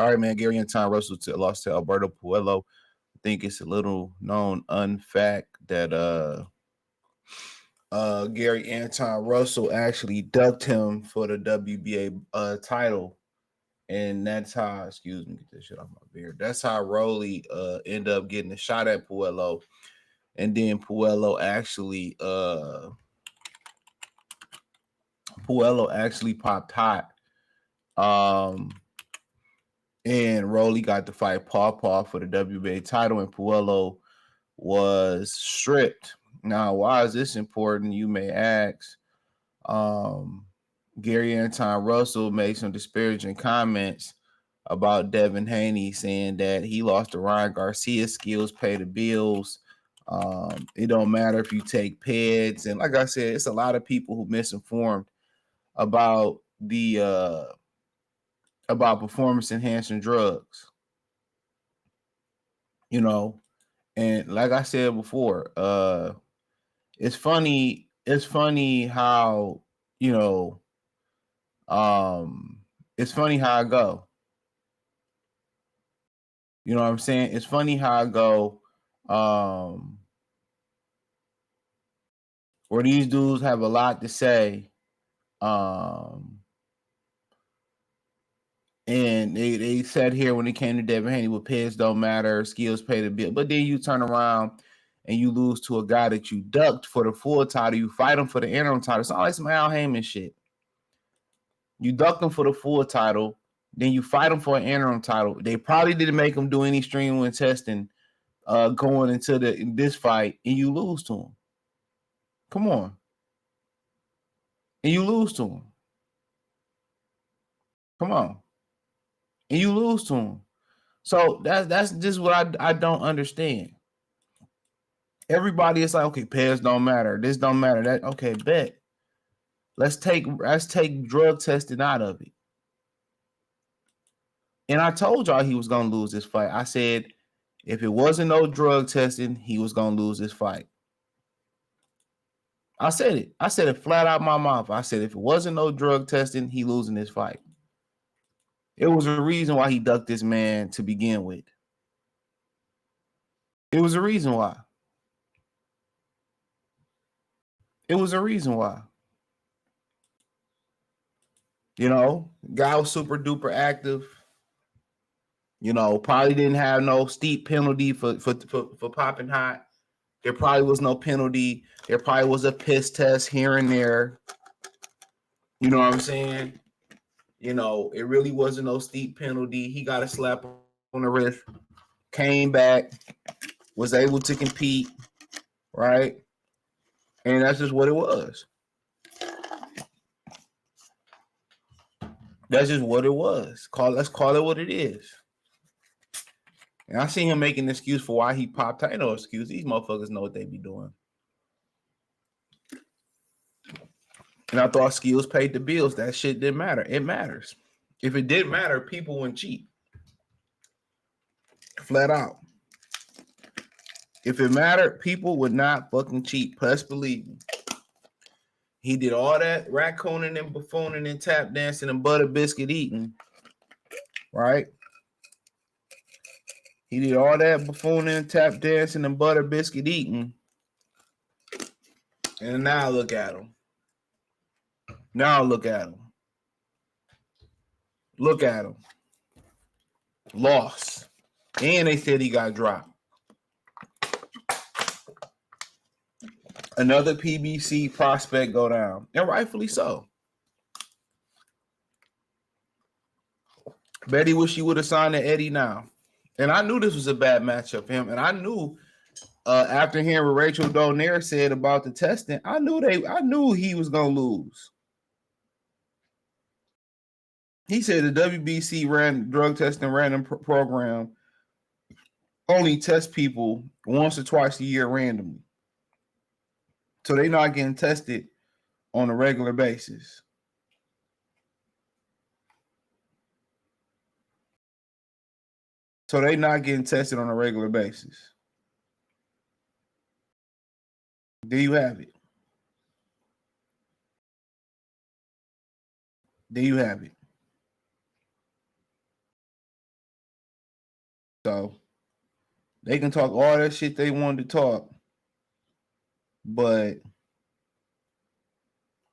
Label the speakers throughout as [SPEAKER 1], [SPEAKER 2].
[SPEAKER 1] All right, man. Gary Antuanne Russell lost to Alberto Puello. I think it's a little known unfact that Gary Antuanne Russell actually ducked him for the WBA title. And that's how, excuse me, get this shit off my beard. That's how Rolly ended up getting a shot at Puello. And then Puello actually popped hot. And Rolly got to fight Paw for the WBA title, and Puello was stripped. Now, why is this important? You may ask. Gary Antuanne Russell made some disparaging comments about Devin Haney, saying that he lost to Ryan Garcia. Skills pay the bills. It don't matter if you take PEDs. And like I said, it's a lot of people who misinformed about the about performance enhancing drugs. You know, and like I said before, it's funny how, you know, it's funny how I go. You know what I'm saying? It's funny how I go. Where these dudes have a lot to say. And they said here when it came to Devin Haney, well, PEDs don't matter, skills pay the bill. But then you turn around and you lose to a guy that you ducked for the full title. You fight him for the interim title. It's all like some Al Heyman shit. You ducked him for the full title. Then you fight him for an interim title. They probably didn't make him do any streaming testing going into this fight, and you lose to him. Come on. And you lose to him. Come on. And you lose to him. So that's just what I don't understand. Everybody is like, okay, PEDs don't matter. This don't matter. That okay, bet. Let's take drug testing out of it. And I told y'all he was gonna lose this fight. I said if it wasn't no drug testing, he was gonna lose this fight. I said it. I said it flat out my mouth. I said if it wasn't no drug testing, he losing this fight. It was a reason why he ducked this man to begin with. It was a reason why. It was a reason why. You know, guy was super duper active. You know, probably didn't have no steep penalty for popping hot. There probably was no penalty. There probably was a piss test here and there. You know what I'm saying? You know, it really wasn't no steep penalty. He got a slap on the wrist, came back, was able to compete, right? And that's just what it was. That's just what it was. Let's call it what it is. And I see him making an excuse for why he popped. I ain't no excuse. These motherfuckers know what they be doing. And I thought skills paid the bills. That shit didn't matter. It matters. If it didn't matter, people wouldn't cheat. Flat out. If it mattered, people would not fucking cheat. Plus, believe me. He did all that raccooning and buffooning and tap dancing and butter biscuit eating. Right? He did all that buffooning, tap dancing, and butter biscuit eating. And now look at him. Now look at him. Look at him. Lost. And they said he got dropped. Another PBC prospect go down. And rightfully so. Betty wish he would have signed to Eddie now. And I knew this was a bad matchup for him. And I knew after hearing what Rachel Donaire said about the testing, I knew he was gonna lose. He said the WBC drug testing random program only tests people once or twice a year randomly. So they're not getting tested on a regular basis. So they're not getting tested on a regular basis. There you have it. There you have it. So they can talk all that shit they wanted to talk, but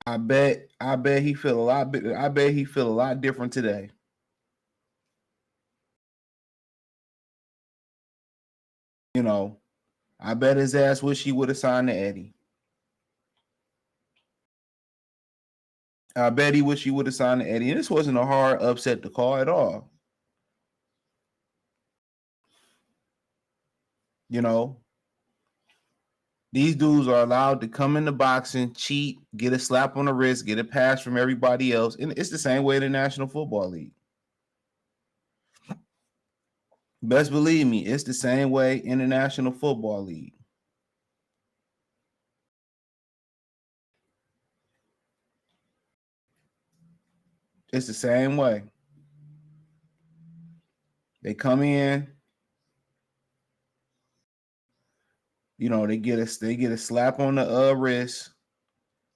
[SPEAKER 1] I bet he feel a lot better. I bet he feel a lot different today. You know, I bet his ass wish he would have signed to Eddie. I bet he wish he would have signed to Eddie. And this wasn't a hard upset to call at all. You know, these dudes are allowed to come into boxing, cheat, get a slap on the wrist, get a pass from everybody else. And it's the same way in the National Football League. Best believe me, it's the same way in the National Football League. It's the same way. They come in, you know, they get a slap on the wrist.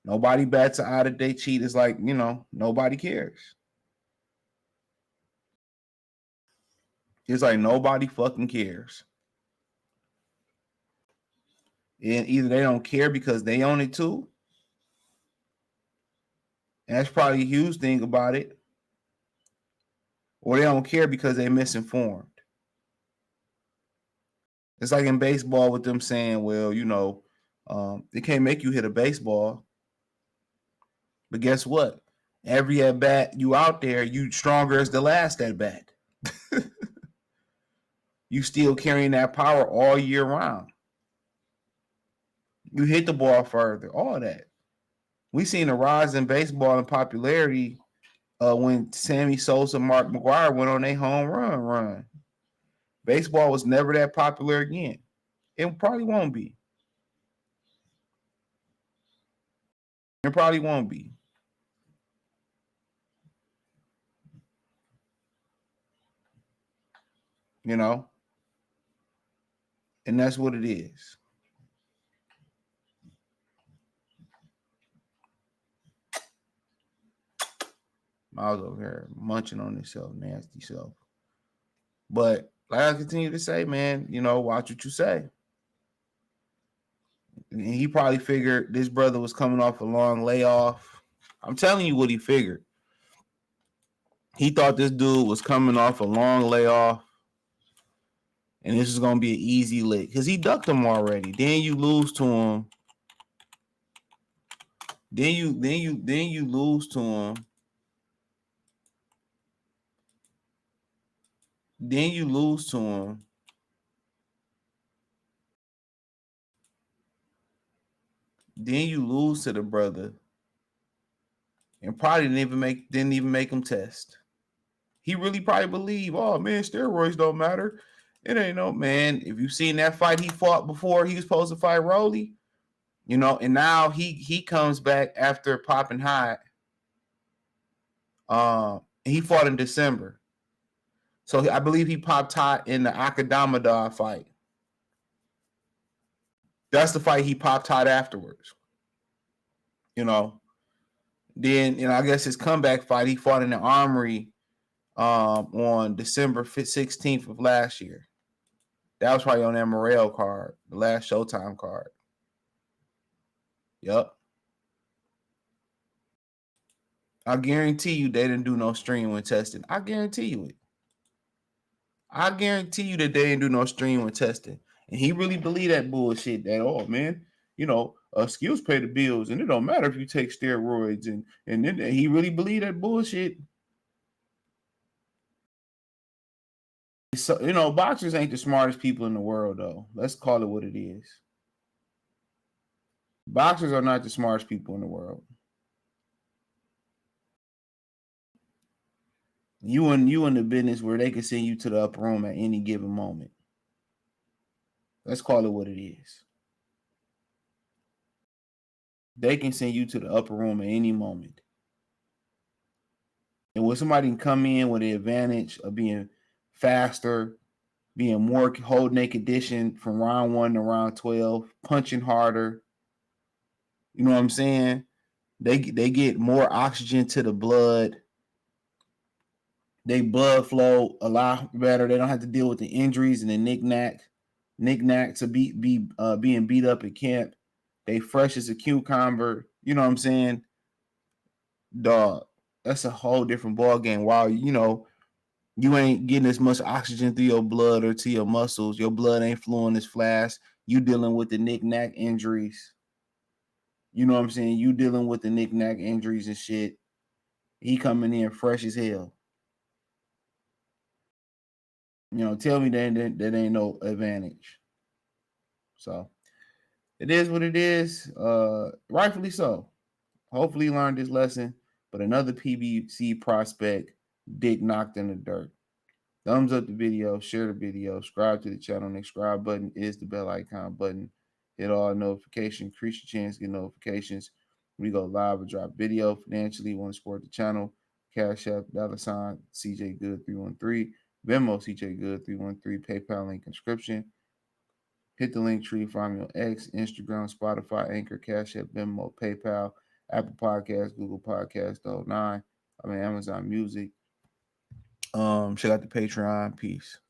[SPEAKER 1] Nobody bats an eye that they cheat. It's like, you know, nobody cares. It's like nobody fucking cares. And either they don't care because they own it too. And that's probably a huge thing about it. Or they don't care because they're misinformed. It's like in baseball with them saying, well, you know, they can't make you hit a baseball. But guess what? Every at bat you out there, you stronger as the last at bat. You still carrying that power all year round. You hit the ball further, all that. We seen a rise in baseball and popularity when Sammy Sosa, Mark McGwire went on a home run. Baseball was never that popular again. It probably won't be. It probably won't be. You know? And that's what it is. Miles over here munching on himself, nasty self. But like I continue to say, man, you know, watch what you say. And he probably figured this brother was coming off a long layoff. I'm telling you what he figured. He thought this dude was coming off a long layoff, and this is gonna be an easy lick because he ducked him already. Then you lose to him. Then you lose to him. Then you lose to him. Then you lose to the brother, and probably didn't even make him test. He really probably believed, oh man, steroids don't matter. It ain't no man. If you've seen that fight he fought before, he was supposed to fight Rolly, you know, and now he comes back after popping hot. He fought in December. So I believe he popped hot in the Akadamadar fight. That's the fight he popped hot afterwards. You know. Then, you know, I guess his comeback fight, he fought in the Armory on December 16th of last year. That was probably on that Morel card, the last Showtime card. Yep. I guarantee you they didn't do no stream when testing. I guarantee you it. I guarantee you that they didn't do no stream when testing. And he really believed that bullshit that, oh man, you know, skills pay the bills and it don't matter if you take steroids and then he really believed that bullshit. So, you know, boxers ain't the smartest people in the world though. Let's call it what it is. Boxers are not the smartest people in the world. You in the business where they can send you to the upper room at any given moment. Let's call it what it is. They can send you to the upper room at any moment. And when somebody can come in with the advantage of being faster, being more hold naked condition from round 1 to round 12, punching harder, you know what I'm saying? They get more oxygen to the blood. They blood flow a lot better. They don't have to deal with the injuries and the knickknacks of being beat up at camp. They fresh as a cucumber. You know what I'm saying? Dog, that's a whole different ball game. While you ain't getting as much oxygen through your blood or to your muscles, your blood ain't flowing as fast. You dealing with the knickknack injuries. You know what I'm saying? You dealing with the knickknack injuries and shit. He coming in fresh as hell. Tell me that ain't no advantage. So it is what it is. Rightfully so. Hopefully he learned his lesson. But another PBC prospect, dick knocked in the dirt. Thumbs up the video, share the video, subscribe to the channel. The subscribe button is the bell icon button. Hit all notifications, increase your chance to get notifications. We go live or drop video. Financially, want to support the channel. Cash App, $ CJ Good 313. Venmo CJ Good 313. PayPal link inscription. Hit the link tree. Find me on X, Instagram, Spotify, Anchor, Cash App, Venmo, PayPal, Apple Podcasts, Google Podcasts, the whole nine. Amazon Music. Check out the Patreon. Peace.